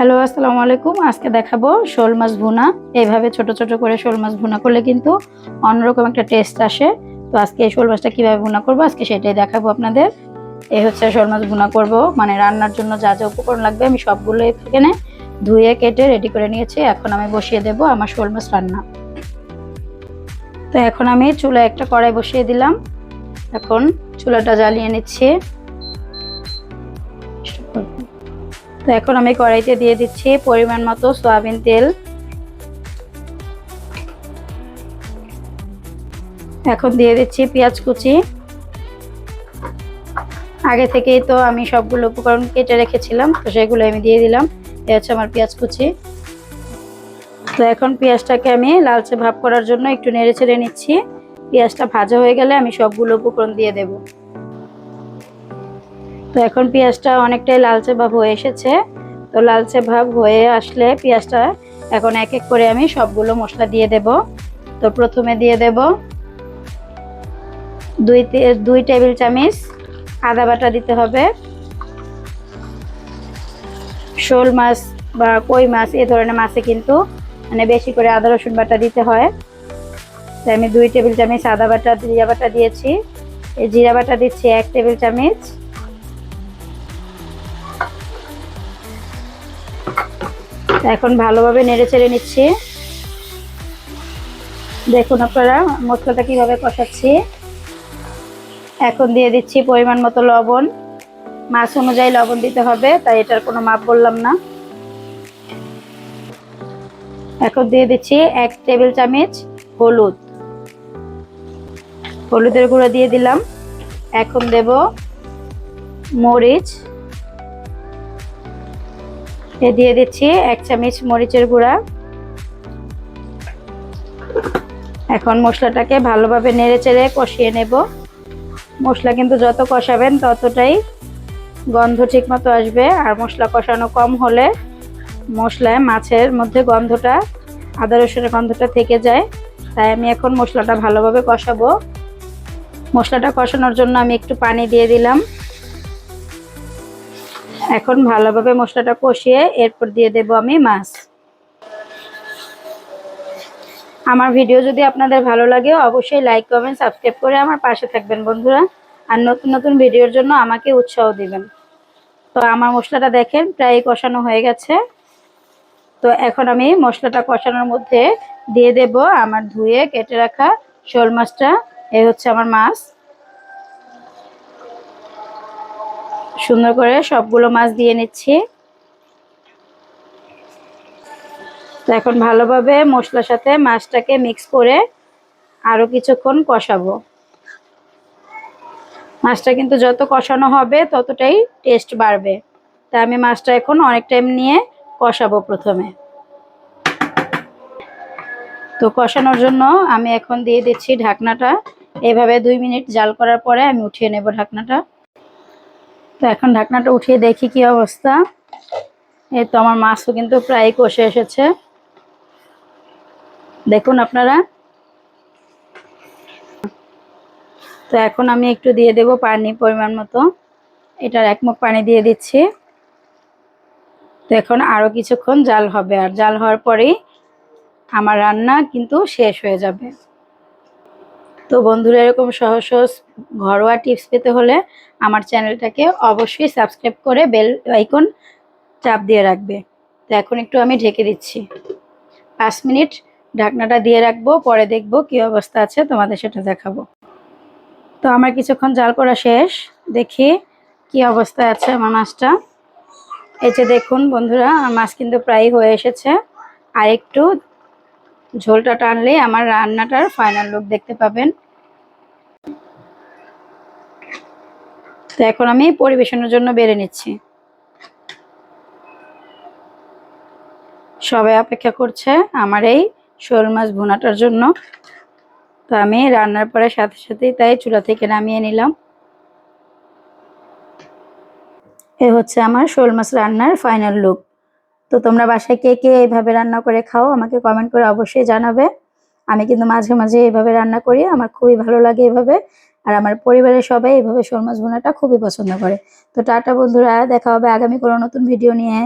Hello, আসসালামু আলাইকুম। আজকে দেখাবো শোল মাছ ভুনা। এইভাবে ছোট ছোট করে শোল মাছ ভুনা করলে কিন্তু অন্যরকম একটা টেস্ট আসে। তো আজকে এই শোল মাছটা কিভাবে ভুনা করবো আজকে সেটাই দেখাবো আপনাদের। এই হচ্ছে শোল মাছ ভুনা করব, মানে রান্নার জন্য যা যা উপকরণ লাগবে আমি সবগুলো এখানে ধুয়ে কেটে রেডি করে নিয়েছি। এখন আমি বসিয়ে দেব আমার শোল মাছ রান্না। তো এখন আমি চুলায় একটা কড়াই বসিয়ে দিলাম। এখন চুলাটা জ্বালিয়ে নিচ্ছি। তো এখন আমি কড়াইতে দিয়ে দিচ্ছি পরিমাণ মতো সয়াবিন তেল। এখন দিয়ে দিচ্ছি পেঁয়াজ কুচি। আগে থেকেই তো আমি সবগুলো উপকরণ কেটে রেখেছিলাম, তো সেগুলো আমি দিয়ে দিলাম। এই হচ্ছে আমার পেঁয়াজ কুচি। তো এখন পেঁয়াজটাকে আমি লালচে ভাব করার জন্য একটু নেড়ে চেড়ে নিচ্ছি। পেঁয়াজটা ভাজা হয়ে গেলে আমি সবগুলো উপকরণ দিয়ে দেব। তো এখন পেঁয়াজটা অনেকটাই লালচে ভাব হয়ে এসেছে। তো লালচে ভাব হয়ে আসলে পেঁয়াজটা এখন এক এক করে আমি সবগুলো মশলা দিয়ে দেব। তো প্রথমে দিয়ে দেব দুই টেবিল চামচ আদা বাটা দিতে হবে। শোল মাছ বা কই মাছ এই ধরনের মাছে কিন্তু মানে বেশি করে আদা রসুন বাটা দিতে হয়। তাই আমি 2 টেবিল চামচ আদা বাটা জিরা বাটা দিয়েছি। এই জিরা বাটা দিচ্ছি 1 টেবিল চামচ। এখন ভালোভাবে নেড়ে চেড়ে নিচ্ছি। দেখুন আপনারা মশলাটা কিভাবে কষাচ্ছি। এখন দিয়ে দিচ্ছি পরিমাণ মতো লবণ। মাছ অনুযায়ী লবণ দিতে হবে, তাই এটার কোনো মাপ বললাম না। এখন দিয়ে দিচ্ছি 1 টেবিল চামচ হলুদ। হলুদের গুঁড়ো দিয়ে দিলাম। এখন দেব মরিচ, দিয়ে দিচ্ছি 1 চামচ মরিচের গুঁড়া। এখন মশলাটাকে ভালোভাবে নেড়ে চেড়ে কষিয়ে নেব। মশলা কিন্তু যত কষাবেন ততটাই গন্ধ ঠিক মতো আসবে। আর মশলা কষানো কম হলে মশলায় মাছের মধ্যে গন্ধটা, আদা রসুনের গন্ধটা থেকে যায়। তাই আমি এখন মশলাটা ভালোভাবে কষাবো। মশলাটা কষানোর জন্য আমি একটু পানি দিয়ে দিলাম। এখন ভালোভাবে মশলাটা কষিয়ে এরপর দিয়ে দেব আমি মাছ। আমার ভিডিও যদি আপনাদের ভালো লাগে অবশ্যই লাইক কমেন্ট সাবস্ক্রাইব করে আমার পাশে থাকবেন বন্ধুরা। আর নতুন নতুন ভিডিওর জন্য আমাকে উৎসাহ দিবেন। তো আমার মশলাটা দেখেন প্রায় কষানো হয়ে গেছে। তো এখন আমি মশলাটা কষানোর মধ্যে দিয়ে দেব আমার ধুয়ে কেটে রাখা শোল মাছটা। এই হচ্ছে আমার মাছ। সুন্দর করে সবগুলো মাছ দিয়ে নিচ্ছি। তো এখন ভালোভাবে মশলার সাথে মাছটাকে মিক্স করে আরো কিছুক্ষণ কষাবো। মাছটা কিন্তু যত কষানো হবে ততটাই টেস্ট বাড়বে। তাই আমি মাছটা এখন অনেক টাইম নিয়ে কষাবো প্রথমে। তো কষানোর জন্য আমি এখন দিয়ে দিচ্ছি ঢাকনাটা। এভাবে 2 মিনিট জাল করার পরে আমি উঠিয়ে নেব ঢাকনাটা। তো এখন ঢাকনাটা উঠিয়ে দেখি কি অবস্থা। এই তো আমার মাছও কিন্তু প্রায় কষে এসেছে, দেখুন আপনারা। তো এখন আমি একটু দিয়ে দেব পানি পরিমাণ মতো। এটার 1 মুখ পানি দিয়ে দিচ্ছি। তো এখন আরো কিছুক্ষণ জাল হবে, আর জাল হওয়ার পরেই আমার রান্না কিন্তু শেষ হয়ে যাবে। তো বন্ধুরা এরকম সহজ সহজ ঘরোয়া টিপস পেতে হলে আমার চ্যানেলটাকে অবশ্যই সাবস্ক্রাইব করে বেল আইকন চাপ দিয়ে রাখবে। তো এখন একটু আমি ঢেকে দিচ্ছি। 5 মিনিট ঢাকনাটা দিয়ে রাখবো, পরে দেখবো কি অবস্থা আছে তোমাদের সেটা দেখাবো। তো আমার কিছুক্ষণ জাল করা শেষ, দেখি কি অবস্থায় আছে আমার মাছটা। এই যে দেখুন বন্ধুরা আমার মাছ কিন্তু প্রায় হয়ে এসেছে। আর একটু ঝোলটা টানলেই আমার রান্নাটার ফাইনাল লুক দেখতে পাবেন। তো এখন আমি পরিবেশনের জন্য বেড়ে নিচ্ছি। সবাই অপেক্ষা করছে আমার এই শোল মাছ ভুনাটার জন্য। তো আমি রান্নার পরে সাথে সাথেই তাই চুলা থেকে নামিয়ে নিলাম। এ হচ্ছে আমার শোল মাছ রান্নার ফাইনাল লুক। তো তোমরা বাসায় কে কে এইভাবে রান্না করে খাও আমাকে কমেন্ট করে অবশ্যই জানাবে। আমি কিন্তু মাঝে মাঝে এইভাবে রান্না করি, আমার খুবই ভালো লাগে এভাবে। আর আমার পরিবারের সবাই এইভাবে শোল মাছ ভুনাটা খুবই পছন্দ করে। তো টাটা বন্ধুরা, দেখা হবে আগামী কোনো নতুন ভিডিও নিয়ে।